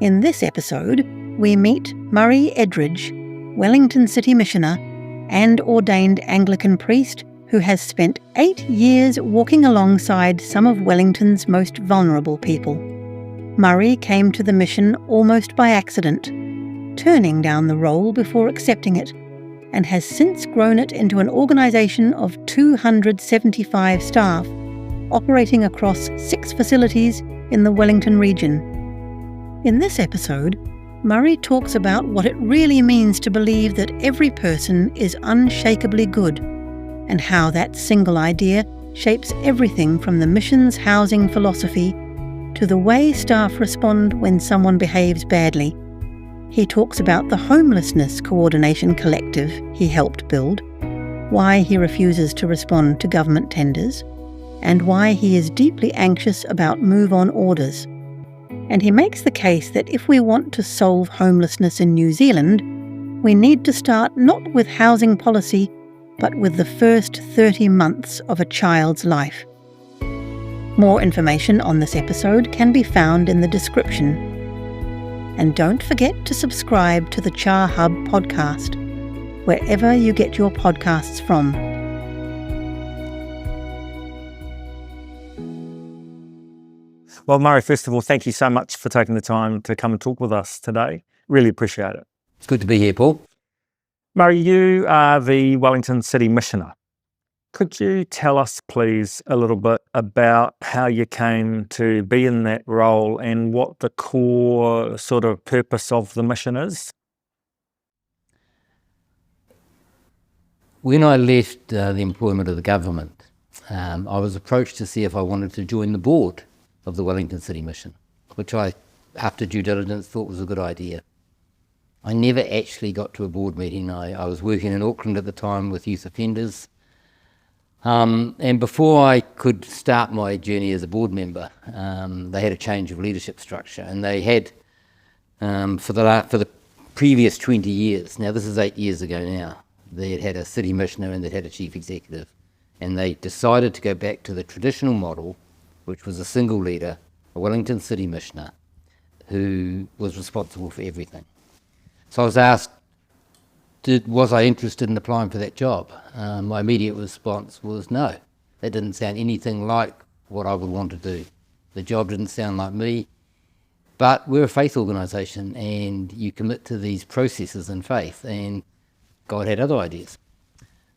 In this episode, we meet Murray Edridge, Wellington City Missioner and ordained Anglican priest who has spent 8 years walking alongside some of Wellington's most vulnerable people. Murray came to the mission almost by accident, turning down the role before accepting it, and has since grown it into an organisation of 275 staff, operating across 6 facilities in the Wellington region. In this episode, Murray talks about what it really means to believe that every person is unshakably good, and how that single idea shapes everything from the mission's housing philosophy to the way staff respond when someone behaves badly. He talks about the homelessness coordination collective he helped build, why he refuses to respond to government tenders, and why he is deeply anxious about move-on orders. And he makes the case that if we want to solve homelessness in New Zealand, we need to start not with housing policy, but with the first 30 months of a child's life. More information on this episode can be found in the description. And don't forget to subscribe to the Char Hub podcast, wherever you get your podcasts from. Well, Murray, first of all, thank you so much for taking the time to come and talk with us today. Really appreciate it. It's good to be here, Paul. Murray, you are the Wellington City Missioner. Could you tell us, please, a little bit about how you came to be in that role and what the core sort of purpose of the mission is? When I left the employment of the government, I was approached to see if I wanted to join the board of the Wellington City Mission, which I, after due diligence, thought was a good idea. I never actually got to a board meeting. I was working in Auckland at the time with youth offenders. And before I could start my journey as a board member, they had a change of leadership structure, and they had, for the previous 20 years, now this is 8 years ago now, they had had a city missioner and they'd had a chief executive, and they decided to go back to the traditional model, which was a single leader, a Wellington City Missioner, who was responsible for everything. So I was asked, was I interested in applying for that job? My immediate response was no. That didn't sound anything like what I would want to do. The job didn't sound like me. But we're a faith organisation, and you commit to these processes in faith, and God had other ideas.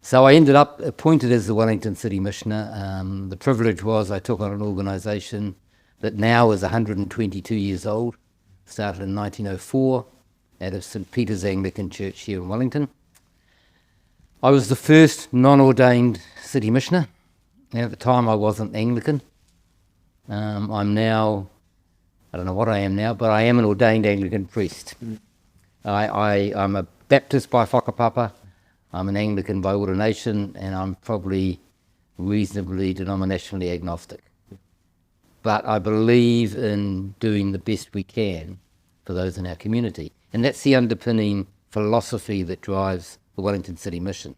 So I ended up appointed as the Wellington City Missioner. The privilege was I took on an organisation that now is 122 years old, started in 1904, out of St. Peter's Anglican Church here in Wellington. I was the first non-ordained city missioner, and at the time I wasn't Anglican. I'm now, I don't know what I am now, but I am an ordained Anglican priest. I'm a Baptist by whakapapa, I'm an Anglican by ordination, and I'm probably reasonably denominationally agnostic. But I believe in doing the best we can for those in our community. And that's the underpinning philosophy that drives the Wellington City Mission.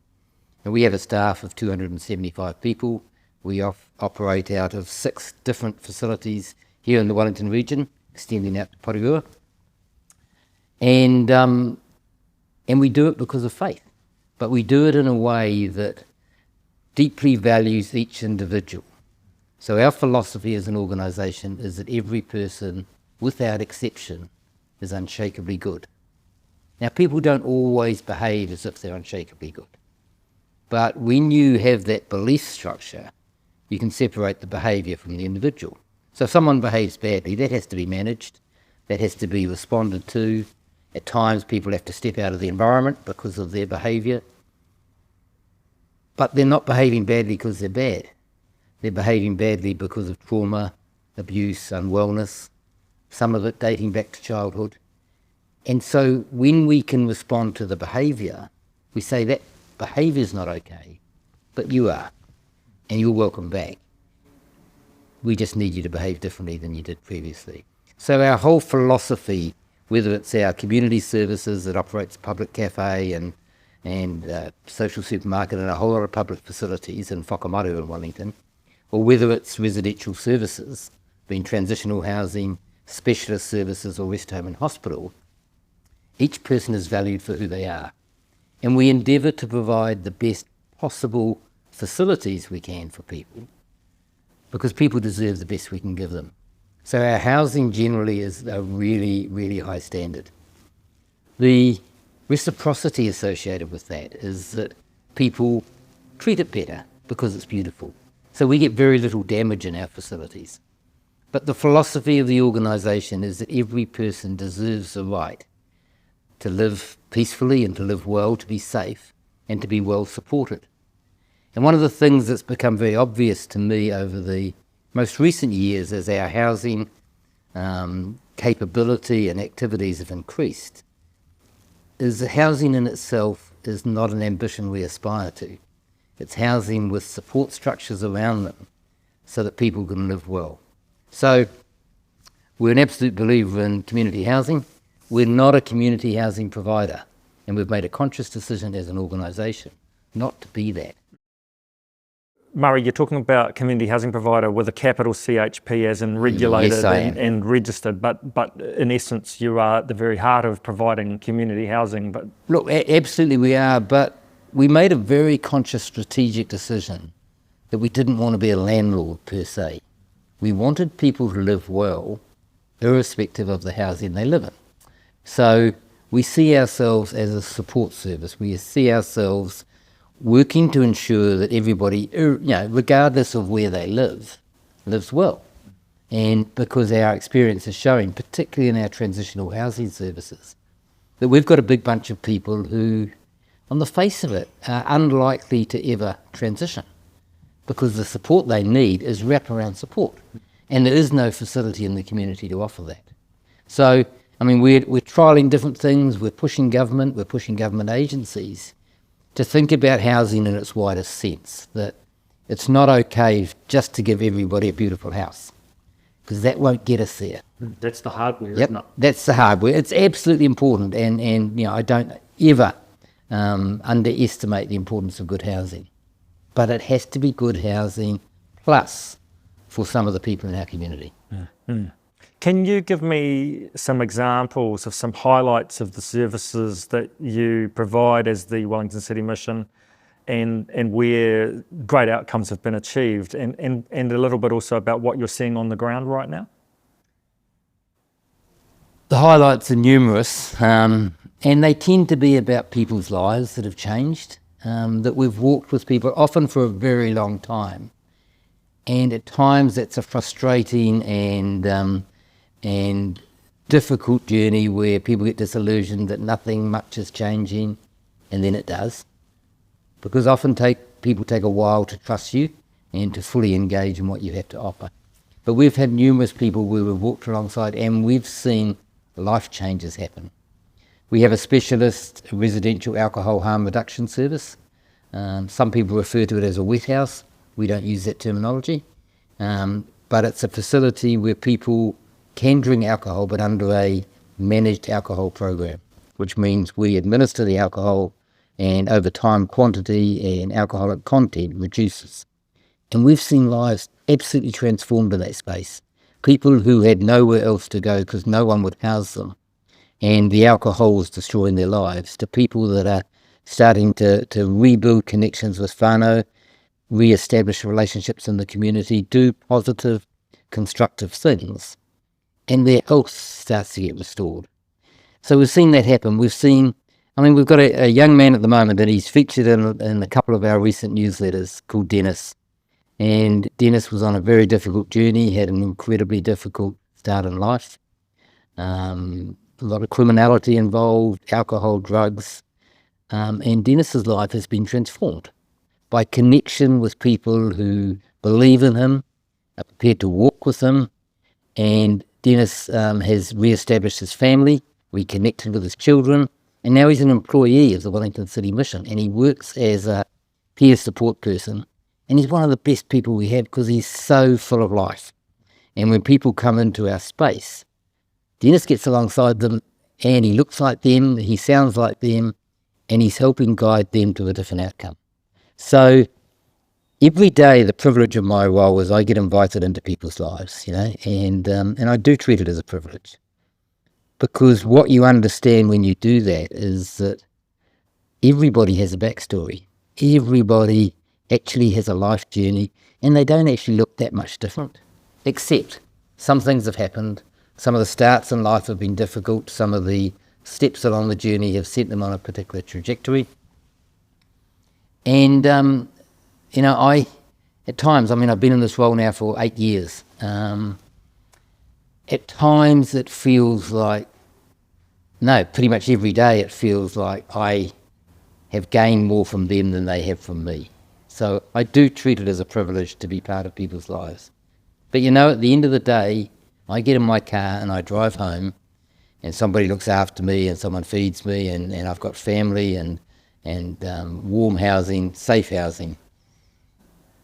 And we have a staff of 275 people. We operate out of 6 different facilities here in the Wellington region, extending out to Porirua. And we do it because of faith. But we do it in a way that deeply values each individual. So our philosophy as an organisation is that every person, without exception, is unshakably good. Now, people don't always behave as if they're unshakably good. But when you have that belief structure, you can separate the behaviour from the individual. So if someone behaves badly, that has to be managed, that has to be responded to. At times, people have to step out of the environment because of their behaviour. But they're not behaving badly because they're bad. They're behaving badly because of trauma, abuse, unwellness, some of it dating back to childhood. And so when we can respond to the behaviour, we say that behaviour's not okay, but you are, and you're welcome back. We just need you to behave differently than you did previously. So our whole philosophy, whether it's our community services that operates public cafe and social supermarket and a whole lot of public facilities in Whakamaru in Wellington, or whether it's residential services, being transitional housing, specialist services or rest home and hospital, each person is valued for who they are. And we endeavour to provide the best possible facilities we can for people, because people deserve the best we can give them. So our housing generally is a really, really high standard. The reciprocity associated with that is that people treat it better because it's beautiful. So we get very little damage in our facilities. But the philosophy of the organisation is that every person deserves the right to live peacefully and to live well, to be safe and to be well supported. And one of the things that's become very obvious to me over the most recent years as our housing capability and activities have increased is that housing in itself is not an ambition we aspire to. It's housing with support structures around them so that people can live well. So we're an absolute believer in community housing. We're not a community housing provider, and we've made a conscious decision as an organisation not to be that. Murray, you're talking about community housing provider with a capital CHP as in regulated Yes, I am. and registered, but in essence you are at the very heart of providing community housing. But Look, absolutely we are, but we made a very conscious strategic decision that we didn't want to be a landlord per se. We wanted people to live well, irrespective of the housing they live in. So we see ourselves as a support service. We see ourselves working to ensure that everybody, regardless of where they live, lives well. And because our experience is showing, particularly in our transitional housing services, that we've got a big bunch of people who, on the face of it, are unlikely to ever transition because the support they need is wraparound support. And there is no facility in the community to offer that. So, we're trialling different things, we're pushing government agencies to think about housing in its widest sense, that it's not okay just to give everybody a beautiful house, because that won't get us there. that's the hardware, Yep, isn't it? that's the hardware. It's absolutely important, and I don't ever underestimate the importance of good housing. But it has to be good housing plus for some of the people in our community. Can you give me some examples of some highlights of the services that you provide as the Wellington City Mission and where great outcomes have been achieved, and a little bit also about what you're seeing on the ground right now? The highlights are numerous, and they tend to be about people's lives that have changed, that we've walked with people often for a very long time. And at times that's a frustrating and difficult journey where people get disillusioned that nothing much is changing, and then it does. Because often people take a while to trust you and to fully engage in what you have to offer. But we've had numerous people where we've walked alongside and we've seen life changes happen. We have a specialist residential alcohol harm reduction service. Some people refer to it as a wet house. We don't use that terminology. But it's a facility where people can drink alcohol, but under a managed alcohol program, which means we administer the alcohol and over time quantity and alcoholic content reduces. And we've seen lives absolutely transformed in that space. People who had nowhere else to go because no one would house them, and the alcohol was destroying their lives, to people that are starting to rebuild connections with whānau, re-establish relationships in the community, do positive, constructive things, and their health starts to get restored. So we've seen that happen. We've got a young man at the moment that he's featured in a couple of our recent newsletters called Dennis. And Dennis was on a very difficult journey, had an incredibly difficult start in life. A lot of criminality involved, alcohol, drugs. And Dennis's life has been transformed by connection with people who believe in him, are prepared to walk with him. And Dennis has re-established his family, reconnected with his children, and now he's an employee of the Wellington City Mission, and he works as a peer support person. And he's one of the best people we have because he's so full of life. And when people come into our space, Dennis gets alongside them and he looks like them, he sounds like them, and he's helping guide them to a different outcome. So every day the privilege of my role is I get invited into people's lives, and I do treat it as a privilege. Because what you understand when you do that is that everybody has a backstory. Everybody actually has a life journey, and they don't actually look that much different, except some things have happened. Some of the starts in life have been difficult. Some of the steps along the journey have set them on a particular trajectory. And, I, at times, I've been in this role now for 8 years. At times it feels like, pretty much every day it feels like I have gained more from them than they have from me. So I do treat it as a privilege to be part of people's lives. But at the end of the day, I get in my car and I drive home, and somebody looks after me and someone feeds me, and I've got family and warm housing, safe housing.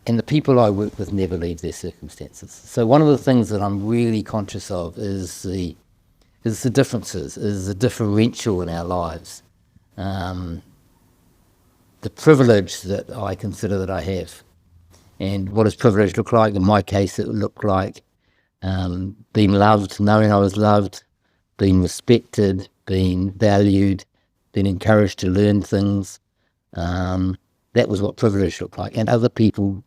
And the people I work with never leave their circumstances. So one of the things that I'm really conscious of is the differences, is the differential in our lives. The privilege that I consider that I have. And what does privilege look like? In my case, it would look like being loved, knowing I was loved, being respected, being valued, being encouraged to learn things. That was what privilege looked like. And other people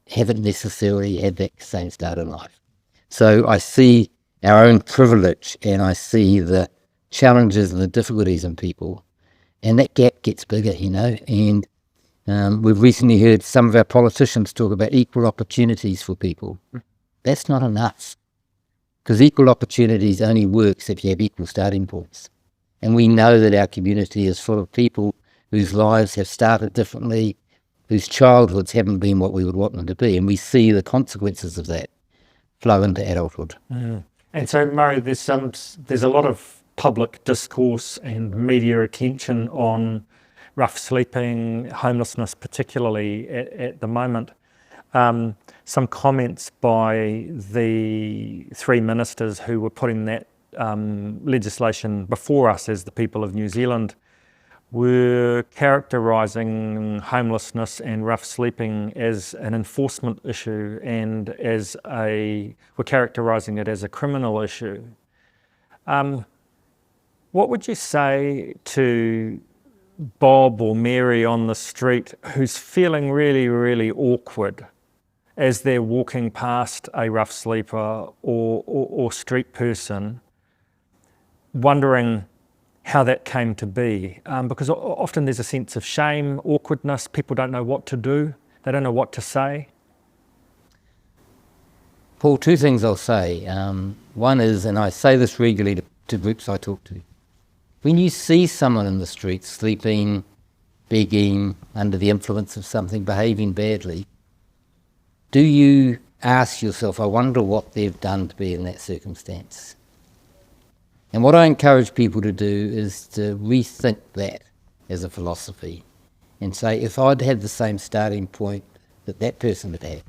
haven't necessarily had that same start in life. So I see our own privilege, and I see the challenges and the difficulties in people, and that gap gets bigger, and we've recently heard some of our politicians talk about equal opportunities for people. That's not enough, because equal opportunities only works if you have equal starting points. And we know that our community is full of people whose lives have started differently, whose childhoods haven't been what we would want them to be, and we see the consequences of that flow into adulthood. And so, Murray, there's a lot of public discourse and media attention on rough sleeping, homelessness, particularly at the moment. Some comments by the 3 ministers who were putting that legislation before us as the people of New Zealand were characterising homelessness and rough sleeping as an enforcement issue, and were characterising it as a criminal issue. What would you say to Bob or Mary on the street who's feeling really, really awkward as they're walking past a rough sleeper or street person, wondering how that came to be? Because often there's a sense of shame, awkwardness, people don't know what to do, they don't know what to say. Paul, 2 things I'll say. One is, and I say this regularly to groups I talk to, when you see someone in the street sleeping, begging, under the influence of something, behaving badly, do you ask yourself, I wonder what they've done to be in that circumstance? And what I encourage people to do is to rethink that as a philosophy and say, if I'd had the same starting point that that person had had,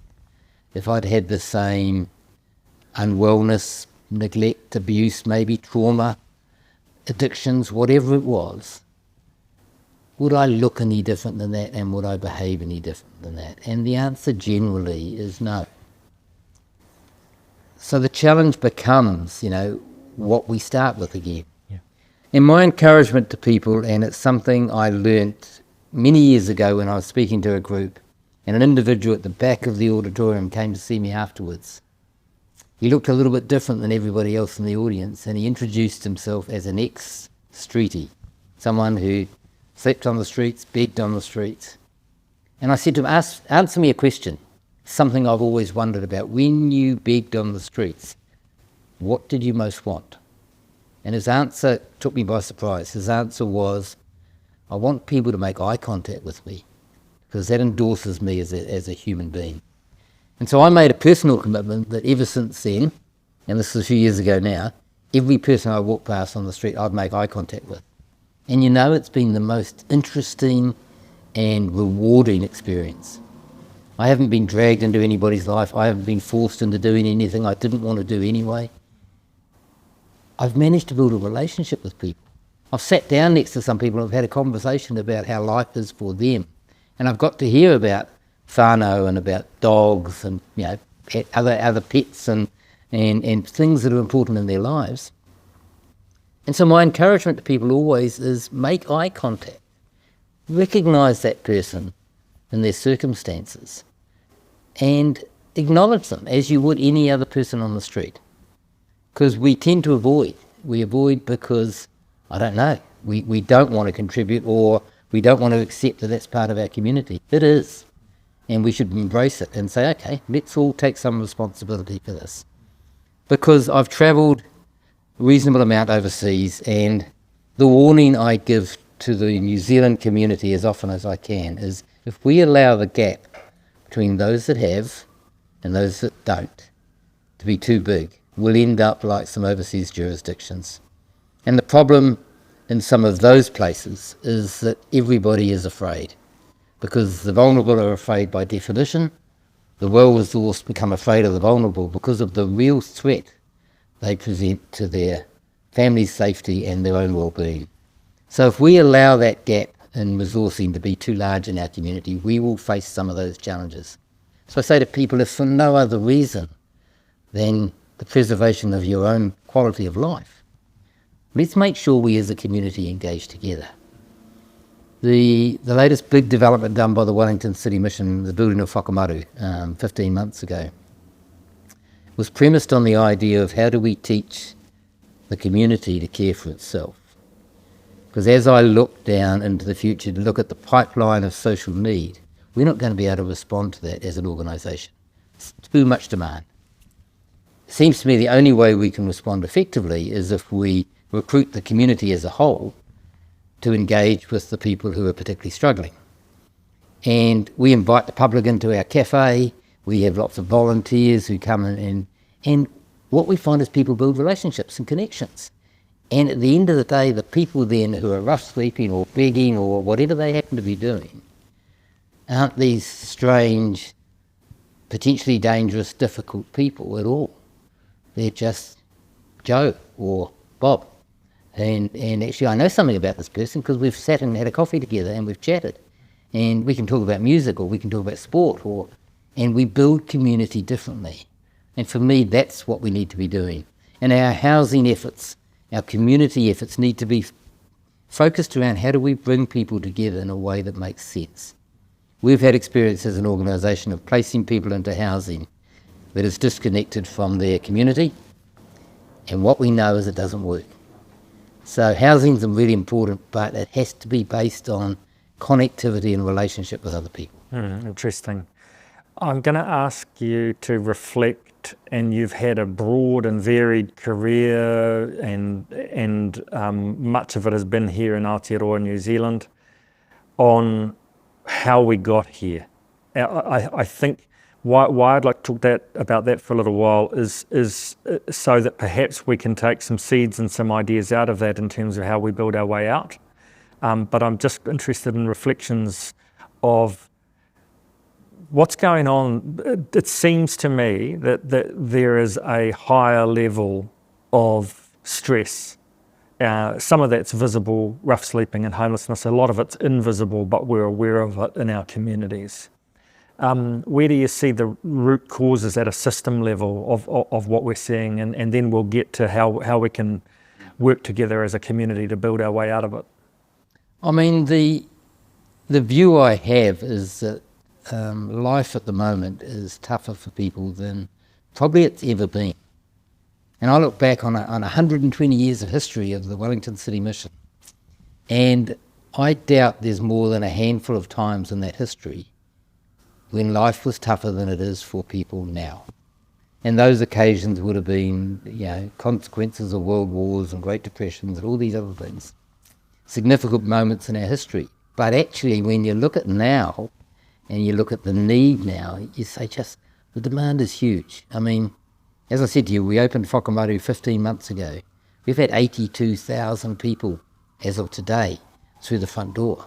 if I'd had the same unwellness, neglect, abuse, maybe trauma, addictions, whatever it was, would I look any different than that, and would I behave any different than that? And the answer generally is no. So the challenge becomes, what we start with again. Yeah. And my encouragement to people, and it's something I learnt many years ago when I was speaking to a group, and an individual at the back of the auditorium came to see me afterwards. He looked a little bit different than everybody else in the audience, and he introduced himself as an ex-streetie, someone who slept on the streets, begged on the streets. And I said to him, answer me a question, something I've always wondered about. When you begged on the streets, what did you most want? And his answer took me by surprise. His answer was, I want people to make eye contact with me, because that endorses me as a human being. And so I made a personal commitment that ever since then, and this is a few years ago now, every person I walk past on the street I'd make eye contact with. And it's been the most interesting and rewarding experience. I haven't been dragged into anybody's life. I haven't been forced into doing anything I didn't want to do anyway. I've managed to build a relationship with people. I've sat down next to some people and I've had a conversation about how life is for them. And I've got to hear about whānau and about dogs and, you know, other pets and things that are important in their lives. And so my encouragement to people always is make eye contact. Recognise that person and their circumstances and acknowledge them as you would any other person on the street. Because we tend to avoid. We avoid because, I don't know, we don't want to contribute, or we don't want to accept that that's part of our community. It is. And we should embrace it and say, okay, let's all take some responsibility for this. Because I've travelled a reasonable amount overseas, and the warning I give to the New Zealand community as often as I can is, if we allow the gap between those that have and those that don't to be too big, we'll end up like some overseas jurisdictions. And the problem in some of those places is that everybody is afraid, because the vulnerable are afraid by definition. The well-resourced become afraid of the vulnerable because of the real threat they present to their family's safety and their own well-being. So if we allow that gap in resourcing to be too large in our community, we will face some of those challenges. So I say to people, if for no other reason than the preservation of your own quality of life, let's make sure we as a community engage together. The latest big development done by the Wellington City Mission, the building of whakamaru 15 months ago, was premised on the idea of how do we teach the community to care for itself. Because as I look down into the future to look at the pipeline of social need, we're not going to be able to respond to that as an organisation. It's too much demand. It seems to me the only way we can respond effectively is if we recruit the community as a whole to engage with the people who are particularly struggling. And we invite the public into our cafe. We have lots of volunteers who come in, and what we find is people build relationships and connections. And at the end of the day, the people then who are rough sleeping or begging or whatever they happen to be doing aren't these strange, potentially dangerous, difficult people at all. They're just Joe or Bob. And actually I know something about this person because we've sat and had a coffee together and we've chatted. And we can talk about music, or we can talk about sport, and we build community differently. And for me, that's what we need to be doing. And our housing efforts, our community efforts need to be focused around how do we bring people together in a way that makes sense. We've had experience as an organisation of placing people into housing that is disconnected from their community, and what we know is it doesn't work. So housing's really important, but it has to be based on connectivity and relationship with other people. Interesting. I'm going to ask you to reflect, and you've had a broad and varied career, and much of it has been here in Aotearoa, New Zealand, on how we got here. I think why I'd like to talk about that for a little while is so that perhaps we can take some seeds and some ideas out of that in terms of how we build our way out. But I'm just interested in reflections of what's going on. It seems to me that there is a higher level of stress. Some of that's visible, rough sleeping and homelessness. A lot of it's invisible, but we're aware of it in our communities. Where do you see the root causes at a system level of what we're seeing? And then we'll get to how we can work together as a community to build our way out of it. I mean, the view I have is that life at the moment is tougher for people than probably it's ever been. And I look back on 120 years of history of the Wellington City Mission, and I doubt there's more than a handful of times in that history when life was tougher than it is for people now. And those occasions would have been, consequences of world wars and Great Depressions and all these other things. Significant moments in our history. But actually, when you look at now, and you look at the need now, you say just, the demand is huge. I mean, as I said to you, we opened whakamaru 15 months ago. We've had 82,000 people as of today through the front door.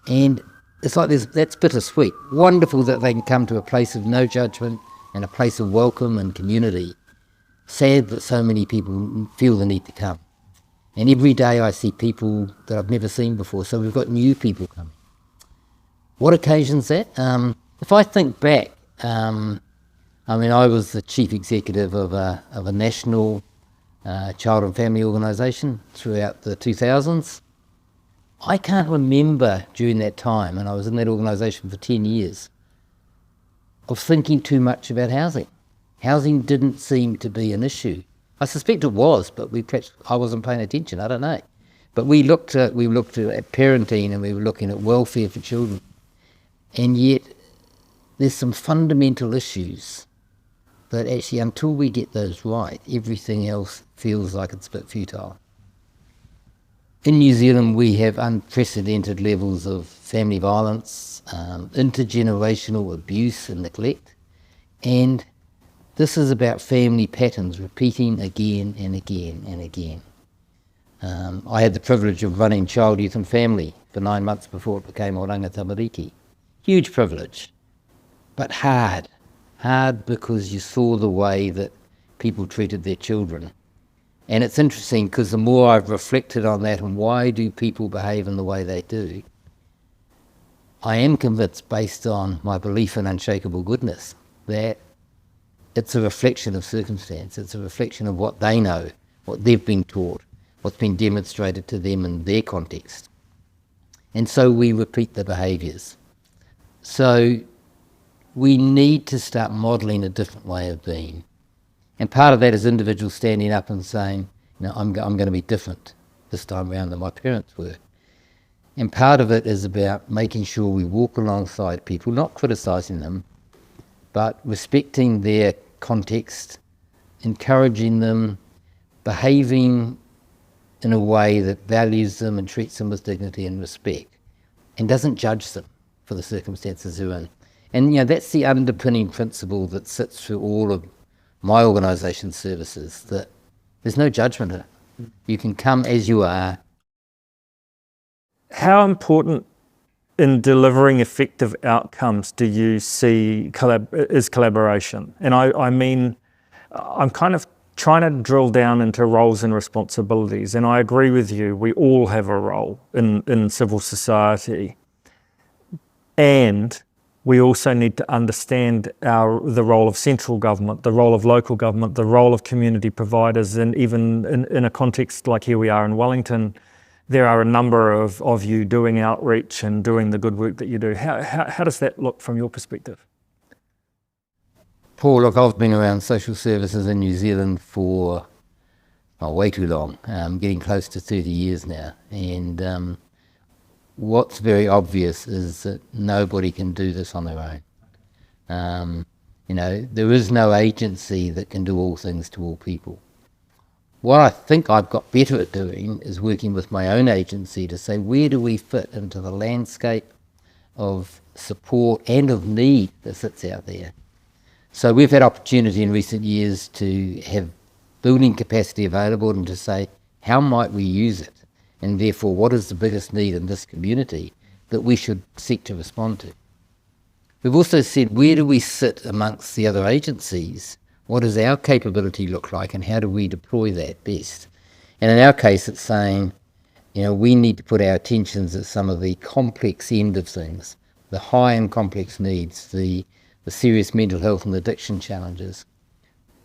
And it's like that's bittersweet. Wonderful that they can come to a place of no judgment and a place of welcome and community. Sad that so many people feel the need to come. And every day I see people that I've never seen before, so we've got new people coming. What occasions that? If I think back, I was the chief executive of a national child and family organisation throughout the 2000s. I can't remember during that time, and I was in that organisation for 10 years, of thinking too much about housing. Housing didn't seem to be an issue. I suspect it was, but perhaps I wasn't paying attention, I don't know. But we looked at parenting, and we were looking at welfare for children. And yet there's some fundamental issues that actually, until we get those right, everything else feels like it's a bit futile. In New Zealand, we have unprecedented levels of family violence, intergenerational abuse and neglect, and this is about family patterns repeating again and again and again. I had the privilege of running Child, Youth and Family for 9 months before it became Oranga Tamariki. Huge privilege, but hard. Hard because you saw the way that people treated their children. And it's interesting because the more I've reflected on that and why do people behave in the way they do, I am convinced, based on my belief in unshakable goodness, that it's a reflection of circumstance. It's a reflection of what they know, what they've been taught, what's been demonstrated to them in their context. And so we repeat the behaviours. So we need to start modelling a different way of being. And part of that is individuals standing up and saying, I'm going to be different this time around than my parents were. And part of it is about making sure we walk alongside people, not criticising them, but respecting their context, encouraging them, behaving in a way that values them and treats them with dignity and respect, and doesn't judge them for the circumstances they're in. And that's the underpinning principle that sits through all of my organisation's services, that there's no judgment in it. You can come as you are. How important in delivering effective outcomes do you see is collaboration? And I mean, I'm kind of trying to drill down into roles and responsibilities, and I agree with you, we all have a role in civil society. And we also need to understand the role of central government, the role of local government, the role of community providers, and even in a context like here we are in Wellington, there are a number of you doing outreach and doing the good work that you do. How does that look from your perspective? Paul, look, I've been around social services in New Zealand for way too long, getting close to 30 years now. And what's very obvious is that nobody can do this on their own. There is no agency that can do all things to all people. What I think I've got better at doing is working with my own agency to say, where do we fit into the landscape of support and of need that sits out there? So we've had opportunity in recent years to have building capacity available and to say, how might we use it? And therefore, what is the biggest need in this community that we should seek to respond to? We've also said, where do we sit amongst the other agencies? What does our capability look like, and how do we deploy that best? And in our case, it's saying, we need to put our attentions at some of the complex end of things, the high and complex needs, the serious mental health and addiction challenges,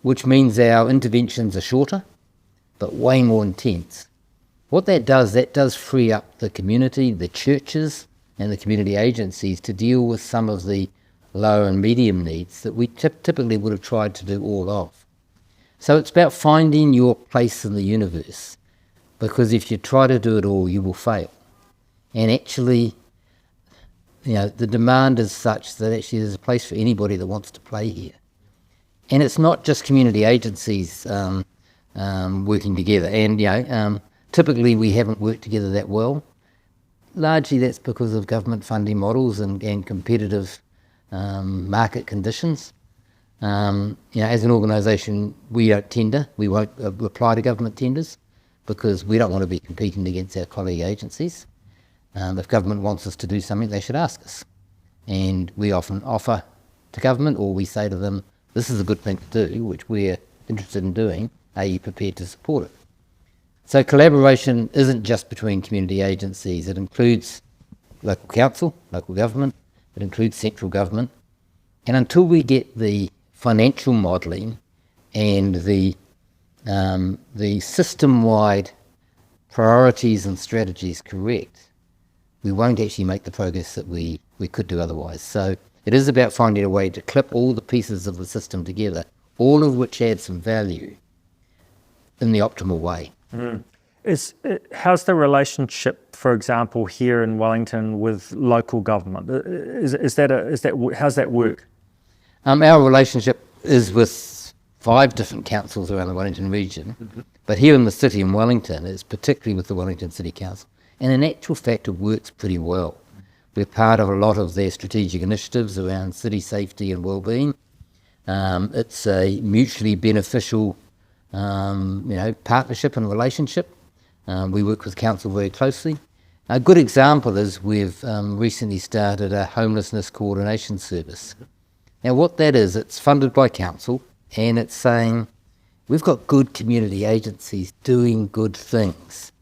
which means our interventions are shorter, but way more intense. What that does free up the community, the churches and the community agencies to deal with some of the lower and medium needs that we typically would have tried to do all of. So it's about finding your place in the universe, because if you try to do it all, you will fail. And actually, the demand is such that actually there's a place for anybody that wants to play here. And it's not just community agencies working together. And typically we haven't worked together that well. Largely that's because of government funding models and competitive market conditions. As an organisation, we don't tender. We won't apply to government tenders because we don't want to be competing against our colleague agencies. If government wants us to do something, they should ask us. And we often offer to government, or we say to them, this is a good thing to do, which we're interested in doing. Are you prepared to support it? So collaboration isn't just between community agencies. It includes local council, local government. It includes central government. And until we get the financial modelling and the system-wide priorities and strategies correct, we won't actually make the progress that we could do otherwise. So it is about finding a way to clip all the pieces of the system together, all of which add some value in the optimal way. How's the relationship, for example, here in Wellington with local government? How's that work? Our relationship is with 5 different councils around the Wellington region, but here in the city in Wellington, it's particularly with the Wellington City Council. And in actual fact, it works pretty well. We're part of a lot of their strategic initiatives around city safety and wellbeing. It's a mutually beneficial, partnership and relationship. We work with council very closely. A good example is we've recently started a homelessness coordination service. Now, what that is, it's funded by council, and it's saying we've got good community agencies doing good things,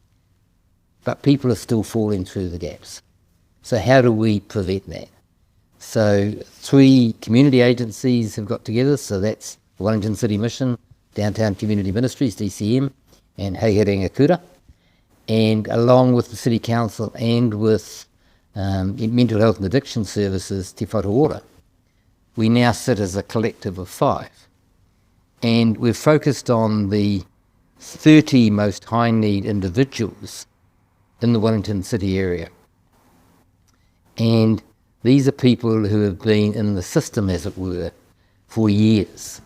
but people are still falling through the gaps. So how do we prevent that? So 3 community agencies have got together, so that's Wellington City Mission, Downtown Community Ministries, DCM, and Ringakura, and along with the City Council and with Mental Health and Addiction Services, Te Whatuora, we now sit as a collective of 5. And we're focused on the 30 most high-need individuals in the Wellington City area. And these are people who have been in the system, as it were, for years,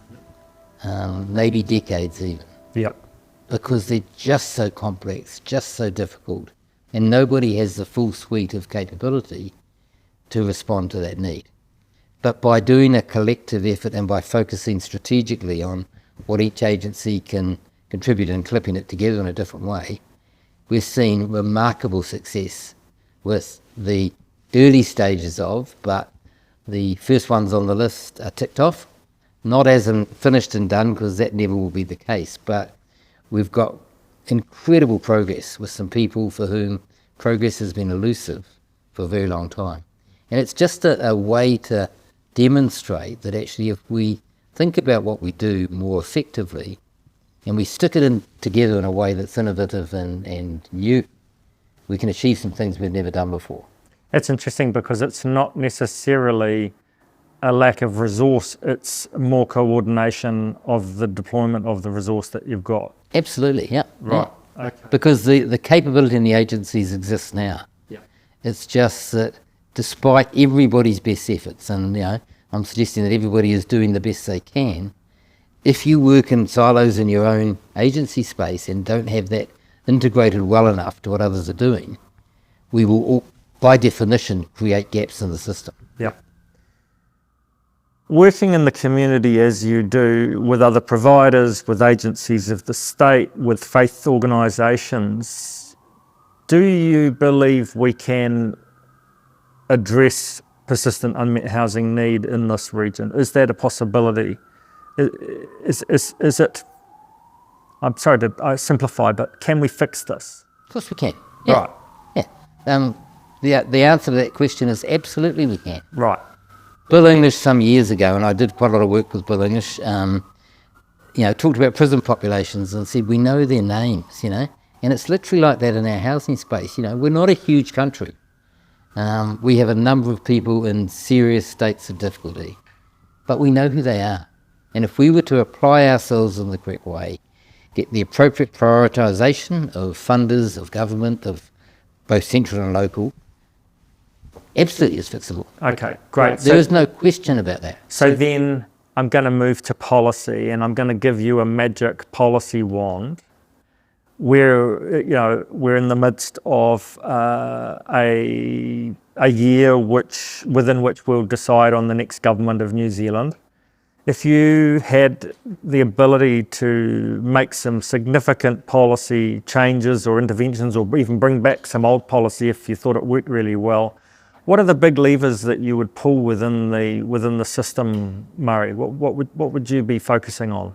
maybe decades even. Yep. Because they're just so complex, just so difficult, and nobody has the full suite of capability to respond to that need. But by doing a collective effort and by focusing strategically on what each agency can contribute and clipping it together in a different way, we're seeing remarkable success with the early stages of, but the first ones on the list are ticked off, not as in finished and done, because that never will be the case, but we've got incredible progress with some people for whom progress has been elusive for a very long time. And it's just a way to demonstrate that actually if we think about what we do more effectively and we stick it in together in a way that's innovative and new, we can achieve some things we've never done before. It's interesting because it's not necessarily a lack of resource, it's more coordination of the deployment of the resource that you've got. Absolutely, yeah. Right. Yeah. Okay. Because the capability in the agencies exists now. Yeah. It's just that despite everybody's best efforts, and I'm suggesting that everybody is doing the best they can, if you work in silos in your own agency space and don't have that integrated well enough to what others are doing, we will all, by definition, create gaps in the system. Yeah. Working in the community as you do with other providers, with agencies of the state, with faith organisations, do you believe we can address persistent unmet housing need in this region? Is that a possibility? Is it, I'm sorry to simplify, but can we fix this? Of course we can. Yeah. Right. Yeah. The answer to that question is absolutely we can. Right. Bill English some years ago, and I did quite a lot of work with Bill English, talked about prison populations and said we know their names, and it's literally like that in our housing space. We're not a huge country. We have a number of people in serious states of difficulty, but we know who they are. And if we were to apply ourselves in the correct way, get the appropriate prioritisation of funders, of government, of both central and local, absolutely it's fixable. Okay, great. There is no question about that. So then I'm going to move to policy, and I'm going to give you a magic policy wand. We're in the midst of a year within which we'll decide on the next government of New Zealand. If you had the ability to make some significant policy changes or interventions, or even bring back some old policy if you thought it worked really well, what are the big levers that you would pull within the system, Murray? What would you be focusing on?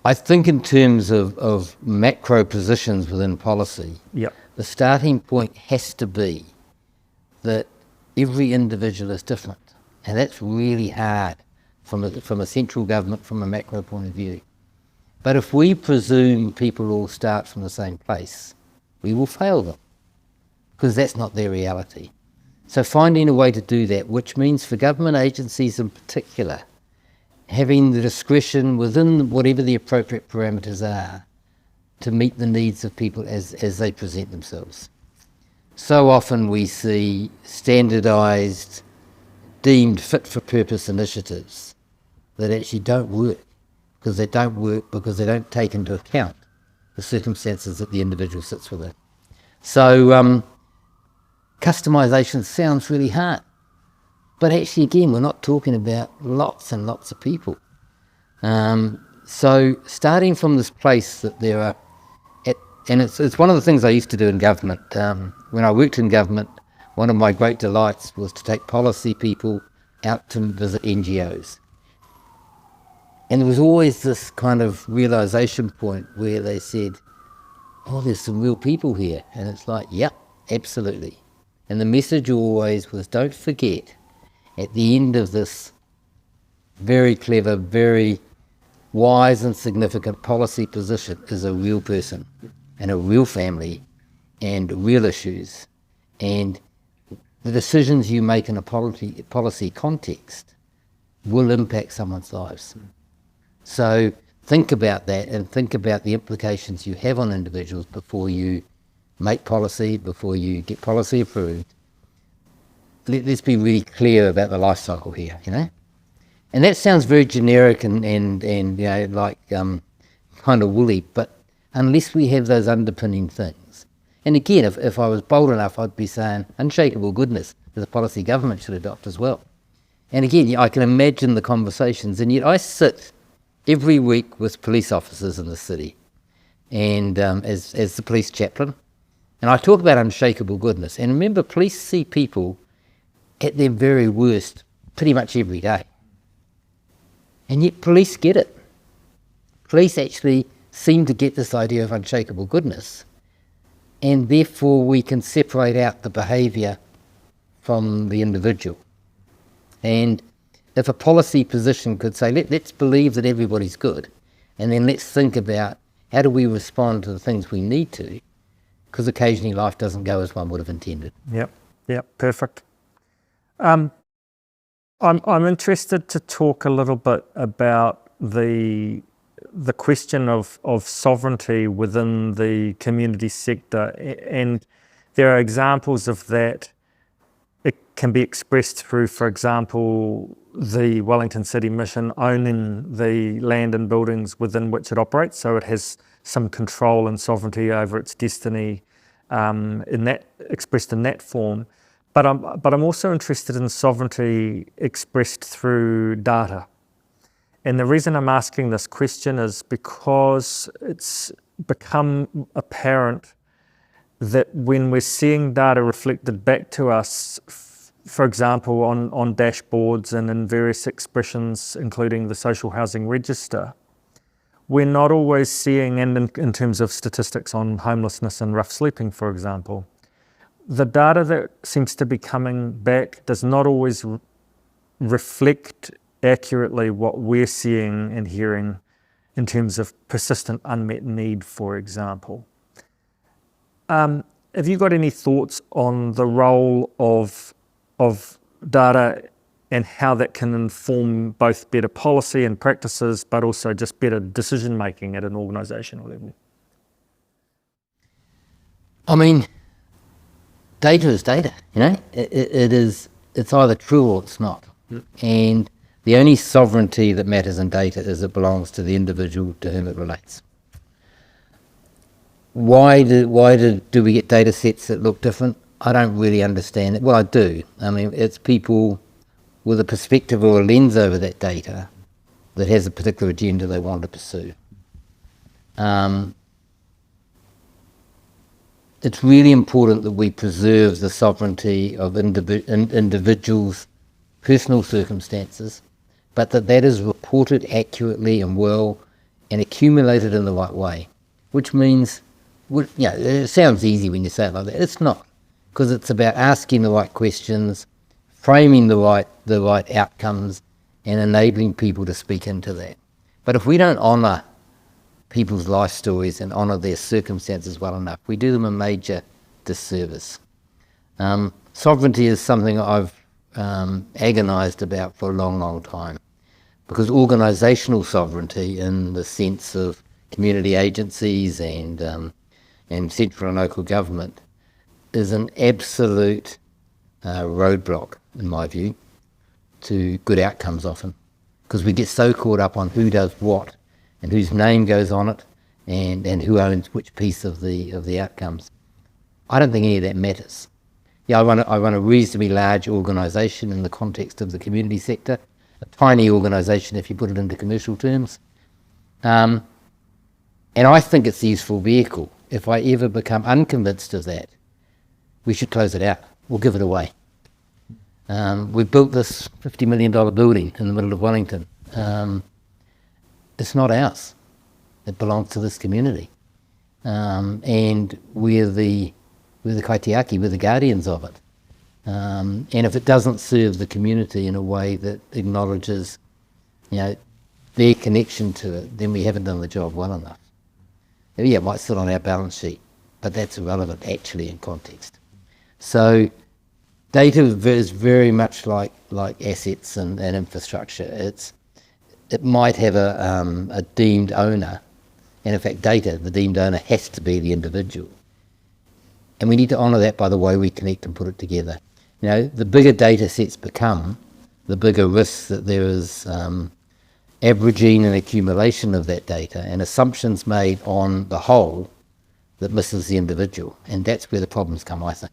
I think in terms of macro positions within policy, yep, the starting point has to be that every individual is different. And that's really hard from a central government, from a macro point of view. But if we presume people all start from the same place, we will fail them, because that's not their reality. So finding a way to do that, which means for government agencies in particular, having the discretion within whatever the appropriate parameters are to meet the needs of people as they present themselves. So often we see standardised, deemed fit-for-purpose initiatives that actually don't work, because they don't take into account the circumstances that the individual sits within. So customisation sounds really hard, but actually, again, we're not talking about lots and lots of people. So starting from this place that there are, and it's one of the things I used to do in government. When I worked in government, one of my great delights was to take policy people out to visit NGOs. And there was always this kind of realisation point where they said, oh, there's some real people here. And it's like, yep, absolutely. And the message always was, don't forget, at the end of this very clever, very wise and significant policy position is a real person and a real family and real issues. And the decisions you make in a policy context will impact someone's lives. So think about that, and think about the implications you have on individuals before you make policy, before you get policy approved. Let's be really clear about the life cycle here, you know? And that sounds very generic and you know, like kind of woolly, but unless we have those underpinning things. And again, if I was bold enough, I'd be saying unshakable goodness is a policy government should adopt as well. And again, I can imagine the conversations, and yet I sit every week with police officers in the city, and as the police chaplain, and I talk about unshakable goodness. And remember, police see people at their very worst pretty much every day. And yet police get it. Police actually seem to get this idea of unshakable goodness, and therefore we can separate out the behaviour from the individual. And if a policy position could say, let's believe that everybody's good, and then let's think about how do we respond to the things we need to, because occasionally life doesn't go as one would have intended. Yep, perfect. I'm interested to talk a little bit about the question of sovereignty within the community sector, and there are examples of that. It can be expressed through, for example, the Wellington City Mission owning the land and buildings within which it operates, so it has some control and sovereignty over its destiny, expressed in that form. But I'm also interested in sovereignty expressed through data. And the reason I'm asking this question is because it's become apparent that when we're seeing data reflected back to us, for example, on dashboards and in various expressions, including the social housing register, we're not always seeing, and in terms of statistics on homelessness and rough sleeping, for example, the data that seems to be coming back does not always reflect accurately what we're seeing and hearing in terms of persistent unmet need, for example. Have you got any thoughts on the role of data and how that can inform both better policy and practices, but also just better decision making at an organisational level? I mean, data is data, you know? It's either true or it's not. And the only sovereignty that matters in data is it belongs to the individual to whom it relates. Why do we get data sets that look different? I don't really understand it. Well, I do. I mean, it's people with a perspective or a lens over that data that has a particular agenda they want to pursue. It's really important that we preserve the sovereignty of individuals' personal circumstances, but that is reported accurately and well and accumulated in the right way, which means, it sounds easy when you say it like that. It's not, because it's about asking the right questions, framing the right outcomes and enabling people to speak into that. But if we don't honour people's life stories and honour their circumstances well enough, we do them a major disservice. Sovereignty is something I've agonised about for a long, long time, because organisational sovereignty, in the sense of community agencies and central and local government, is an absolute roadblock, in my view, to good outcomes often, because we get so caught up on who does what and whose name goes on it and who owns which piece of the outcomes. I don't think any of that matters. Yeah, I run a reasonably large organisation in the context of the community sector, a tiny organisation if you put it into commercial terms. And I think it's a useful vehicle. If I ever become unconvinced of that, we should close it out or give it away. We built this $50 million building in the middle of Wellington. It's not ours. It belongs to this community. And we're the kaitiaki, we're the guardians of it. And if it doesn't serve the community in a way that acknowledges, their connection to it, then we haven't done the job well enough. Yeah, it might sit on our balance sheet, but that's irrelevant actually in context. So data is very much like assets and infrastructure. It might have a deemed owner, and in fact data, the deemed owner has to be the individual. And we need to honour that by the way we connect and put it together. The bigger data sets become, the bigger risks that there is averaging and accumulation of that data and assumptions made on the whole that misses the individual. And that's where the problems come, I think.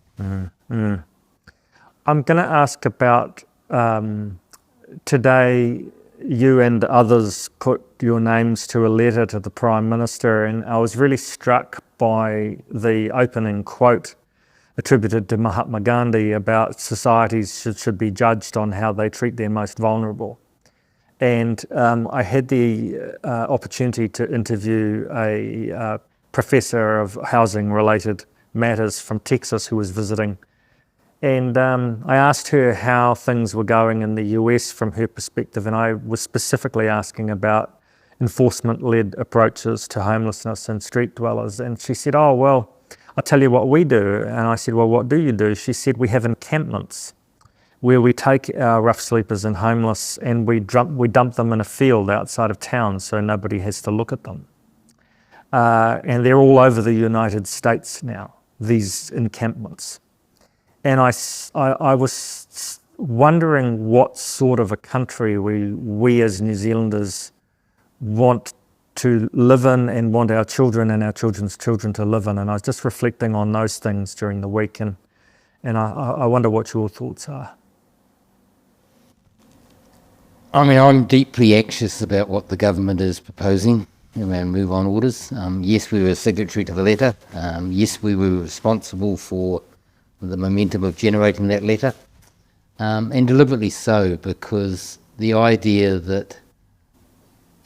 I'm going to ask about today you and others put your names to a letter to the Prime Minister, and I was really struck by the opening quote attributed to Mahatma Gandhi about societies should be judged on how they treat their most vulnerable. And I had the opportunity to interview a professor of housing-related matters from Texas who was visiting. And I asked her how things were going in the US from her perspective, and I was specifically asking about enforcement-led approaches to homelessness and street dwellers. And she said, oh, well, I'll tell you what we do. And I said, well, what do you do? She said, we have encampments where we take our rough sleepers and homeless and we dump them in a field outside of town so nobody has to look at them. And they're all over the United States now, these encampments. And I was wondering what sort of a country we as New Zealanders want to live in and want our children and our children's children to live in. And I was just reflecting on those things during the week, and I wonder what your thoughts are. I mean, I'm deeply anxious about what the government is proposing around move-on orders. Yes, we were signatory to the letter. Yes, we were responsible for the momentum of generating that letter, and deliberately so, because the idea that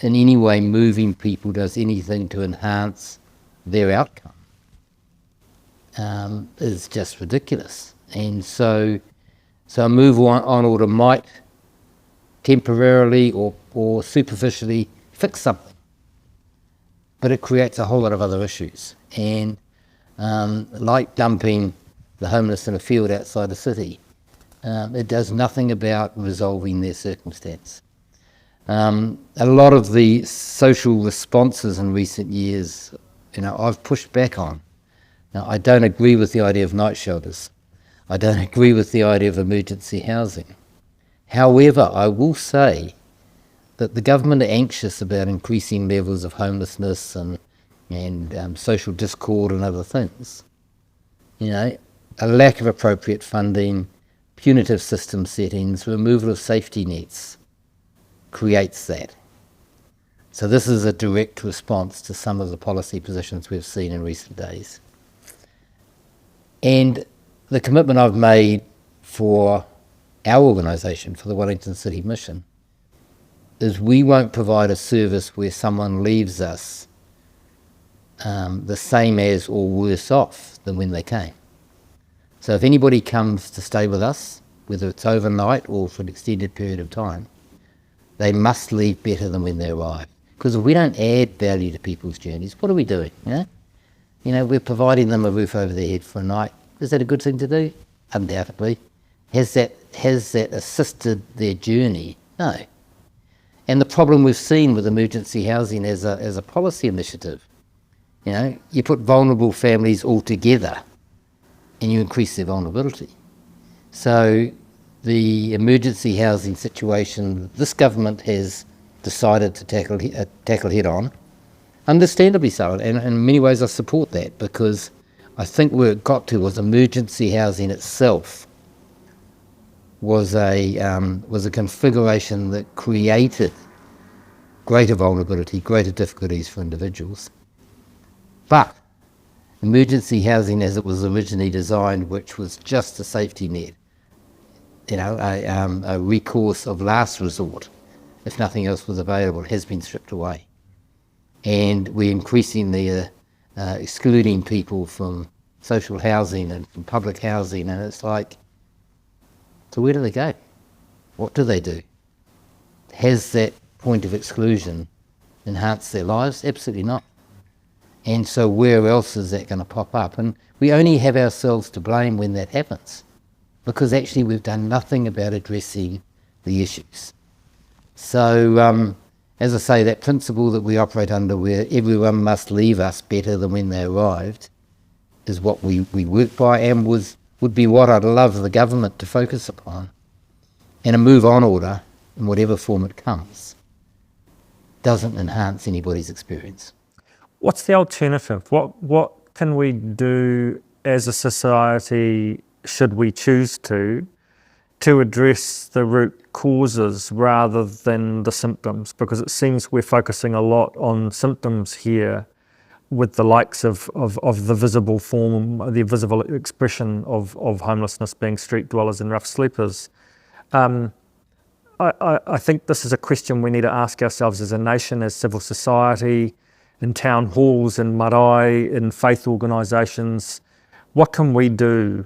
in any way moving people does anything to enhance their outcome is just ridiculous. And so a move-on order might temporarily or superficially fix something, but it creates a whole lot of other issues. And like dumping the homeless in a field outside the city, it does nothing about resolving their circumstance. A lot of the social responses in recent years, I've pushed back on. Now, I don't agree with the idea of night shelters. I don't agree with the idea of emergency housing. However, I will say that the government are anxious about increasing levels of homelessness and social discord and other things. A lack of appropriate funding, punitive system settings, removal of safety nets creates that. So this is a direct response to some of the policy positions we've seen in recent days. And the commitment I've made for our organisation, for the Wellington City Mission, is we won't provide a service where someone leaves us the same as or worse off than when they came. So if anybody comes to stay with us, whether it's overnight or for an extended period of time, they must leave better than when they arrive. Because if we don't add value to people's journeys, what are we doing? We're providing them a roof over their head for a night. Is that a good thing to do? Undoubtedly. Has that assisted their journey? No. And the problem we've seen with emergency housing as a policy initiative, you put vulnerable families all together and you increase their vulnerability. So the emergency housing situation this government has decided to tackle head on, understandably so, and in many ways I support that, because I think where it got to was emergency housing itself was a configuration that created greater vulnerability, greater difficulties for individuals. But emergency housing as it was originally designed, which was just a safety net, a recourse of last resort, if nothing else was available, has been stripped away. And we're increasingly excluding people from social housing and from public housing, and it's like, so where do they go? What do they do? Has that point of exclusion enhanced their lives? Absolutely not. And so where else is that going to pop up? And we only have ourselves to blame when that happens, because actually we've done nothing about addressing the issues. So, as I say, that principle that we operate under, where everyone must leave us better than when they arrived, is what we work by, and would be what I'd love the government to focus upon. And a move-on order, in whatever form it comes, doesn't enhance anybody's experience. What's the alternative? What can we do as a society, should we choose to address the root causes rather than the symptoms? Because it seems we're focusing a lot on symptoms here, with the likes of the visible form, the visible expression of homelessness being street dwellers and rough sleepers. I think this is a question we need to ask ourselves as a nation, as civil society, in town halls, in marae, in faith organisations. What can we do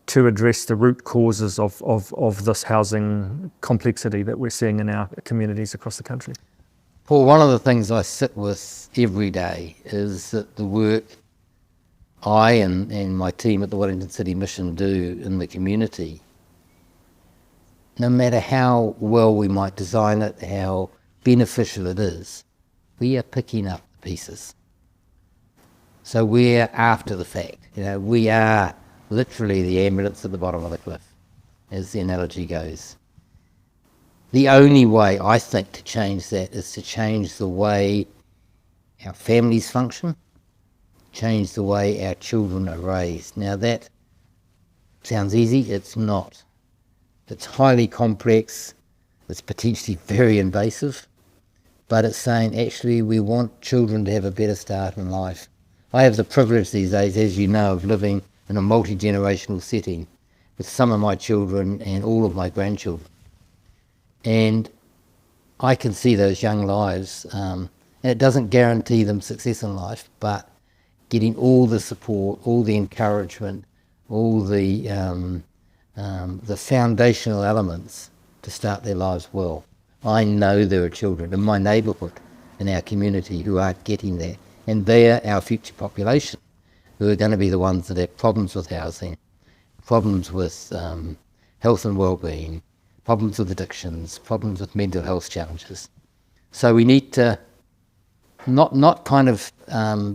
to address the root causes of this housing complexity that we're seeing in our communities across the country? Paul, one of the things I sit with every day is that the work I and my team at the Wellington City Mission do in the community, no matter how well we might design it, how beneficial it is, we are picking up the pieces. So we're after the fact. We are literally the ambulance at the bottom of the cliff, as the analogy goes. The only way, I think, to change that is to change the way our families function, change the way our children are raised. Now that sounds easy, it's not. It's highly complex, it's potentially very invasive, but it's saying actually we want children to have a better start in life. I have the privilege these days, as you know, of living in a multi-generational setting with some of my children and all of my grandchildren. And I can see those young lives, and it doesn't guarantee them success in life, but getting all the support, all the encouragement, all the foundational elements to start their lives well. I know there are children in my neighbourhood, in our community, who aren't getting that, and they're our future population, who are going to be the ones that have problems with housing, problems with health and well-being, problems with addictions, problems with mental health challenges. So we need to not kind of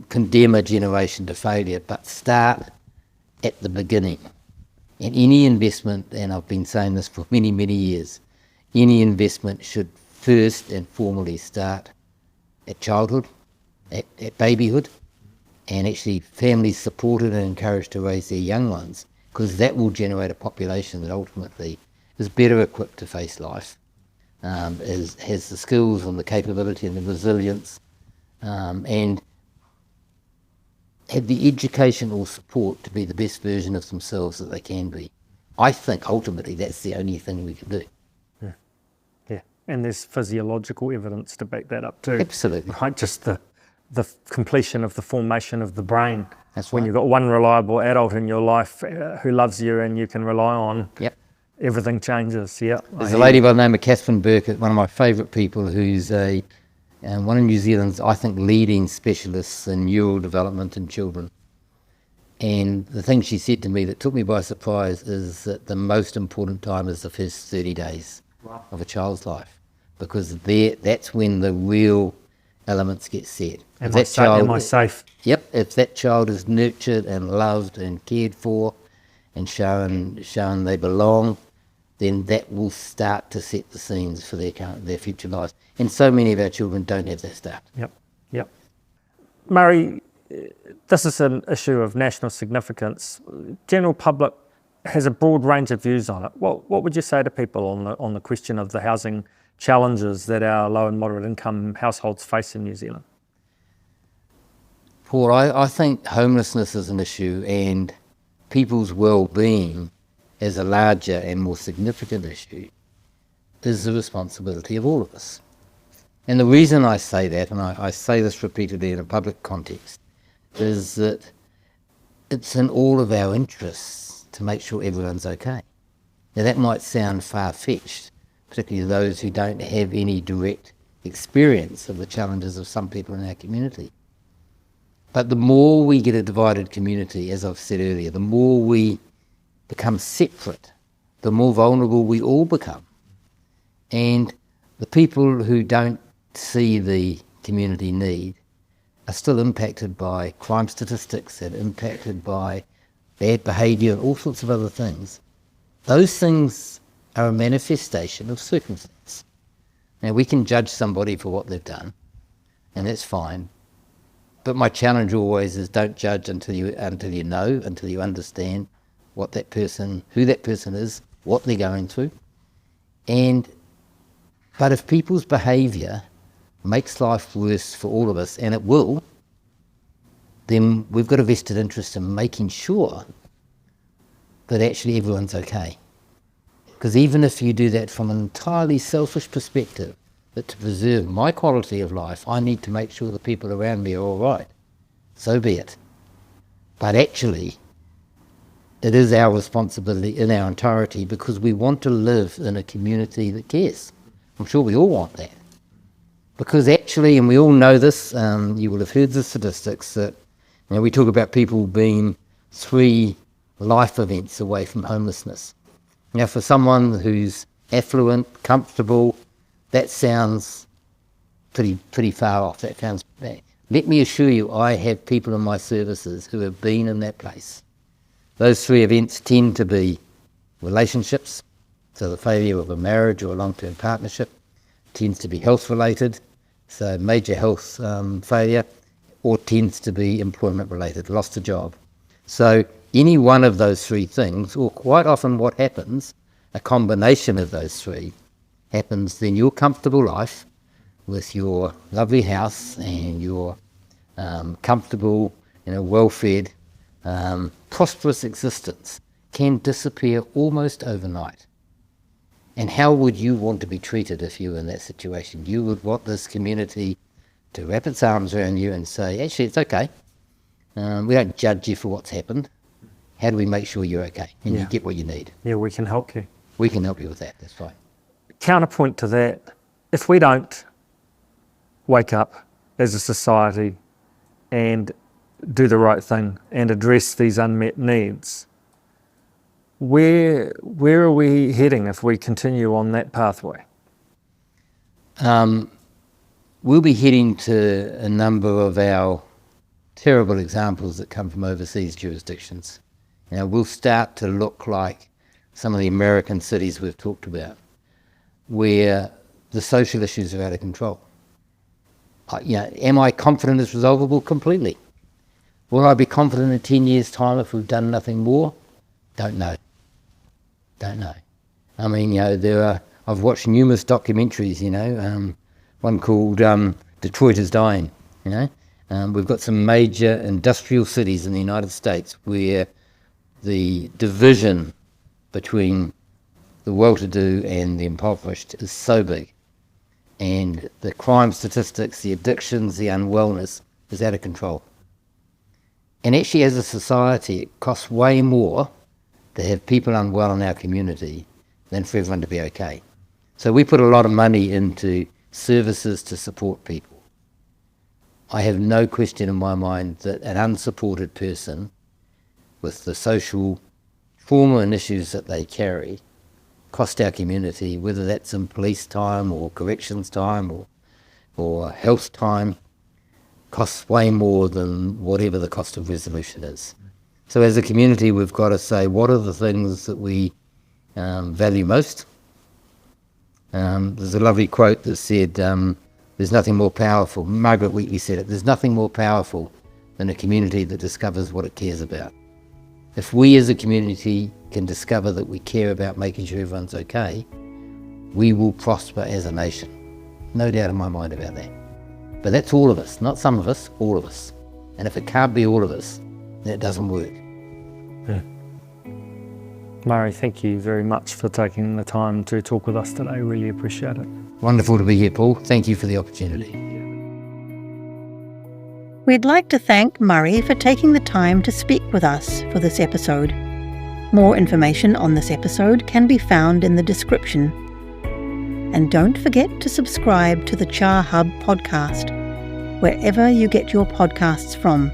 condemn a generation to failure, but start at the beginning. And any investment, and I've been saying this for many, many years, any investment should first and formally start at childhood, at babyhood, and actually families supported and encouraged to raise their young ones, because that will generate a population that ultimately is better equipped to face life, has the skills and the capability and the resilience, and have the educational support to be the best version of themselves that they can be. I think ultimately that's the only thing we can do. Yeah, and there's physiological evidence to back that up too. Absolutely. Right, just the completion of the formation of the brain. That's when right. you've got one reliable adult in your life who loves you and you can rely on. Yep. everything changes. Yeah. There's a lady by the name of Catherine Burkett, one of my favourite people, who's one of New Zealand's, I think, leading specialists in neural development in children. And the thing she said to me that took me by surprise is that the most important time is the first 30 days of a child's life, because that's when the real elements get set. Am I safe? Yep. If that child is nurtured and loved and cared for and shown they belong, then that will start to set the scenes for their future lives. And so many of our children don't have that start. Yep. Murray, this is an issue of national significance. General public has a broad range of views on it. What would you say to people on the question of the housing challenges that our low and moderate income households face in New Zealand? Paul, I think homelessness is an issue, and people's well-being as a larger and more significant issue is the responsibility of all of us. And the reason I say that, and I say this repeatedly in a public context, is that it's in all of our interests to make sure everyone's okay. Now that might sound far-fetched, particularly those who don't have any direct experience of the challenges of some people in our community. But the more we get a divided community, as I've said earlier, the more we become separate, the more vulnerable we all become. And the people who don't see the community need are still impacted by crime statistics and impacted by bad behaviour and all sorts of other things. Those things are a manifestation of circumstance. Now, we can judge somebody for what they've done, and that's fine. But my challenge always is don't judge until you know, until you understand who that person is, what they're going through. But if people's behaviour makes life worse for all of us, and it will, then we've got a vested interest in making sure that actually everyone's okay. Because even if you do that from an entirely selfish perspective, that to preserve my quality of life, I need to make sure the people around me are all right, so be it. But actually, it is our responsibility in our entirety, because we want to live in a community that cares. I'm sure we all want that. Because actually, and we all know this, you will have heard the statistics that we talk about people being 3 life events away from homelessness. Now, for someone who's affluent, comfortable, that sounds pretty far off. That sounds bad. Let me assure you, I have people in my services who have been in that place. Those 3 events tend to be relationships, so the failure of a marriage or a long-term partnership, tends to be health-related, so major health failure, or tends to be employment-related, lost a job. So any one of those 3 things, or quite often what happens, a combination of those 3, happens, then your comfortable life with your lovely house and your comfortable, well-fed, prosperous existence can disappear almost overnight. And how would you want to be treated if you were in that situation? You would want this community to wrap its arms around you and say, actually, it's okay. We don't judge you for what's happened. How do we make sure you're okay and you get what you need? Yeah, we can help you. We can help you with that, that's right. Counterpoint to that, if we don't wake up as a society and do the right thing and address these unmet needs, where are we heading if we continue on that pathway? We'll be heading to a number of our terrible examples that come from overseas jurisdictions. We'll start to look like some of the American cities we've talked about, where the social issues are out of control. Am I confident it's resolvable? Completely. Will I be confident in 10 years' time if we've done nothing more? Don't know. I mean, I've watched numerous documentaries, one called Detroit is Dying, We've got some major industrial cities in the United States where the division between the well-to-do and the impoverished is so big. And the crime statistics, the addictions, the unwellness is out of control. And actually, as a society, it costs way more to have people unwell in our community than for everyone to be okay. So we put a lot of money into services to support people. I have no question in my mind that an unsupported person with the social trauma and issues that they carry cost our community, whether that's in police time or corrections time or health time, costs way more than whatever the cost of resolution is. So as a community, we've got to say, what are the things that we value most? There's a lovely quote that said, there's nothing more powerful, Margaret Wheatley said it, there's nothing more powerful than a community that discovers what it cares about. If we as a community can discover that we care about making sure everyone's okay, we will prosper as a nation. No doubt in my mind about that. But that's all of us, not some of us, all of us. And if it can't be all of us, then it doesn't work. Yeah. Murray, thank you very much for taking the time to talk with us today. Really appreciate it. Wonderful to be here, Paul. Thank you for the opportunity. We'd like to thank Murray for taking the time to speak with us for this episode. More information on this episode can be found in the description. And don't forget to subscribe to the Cha Hub podcast, wherever you get your podcasts from.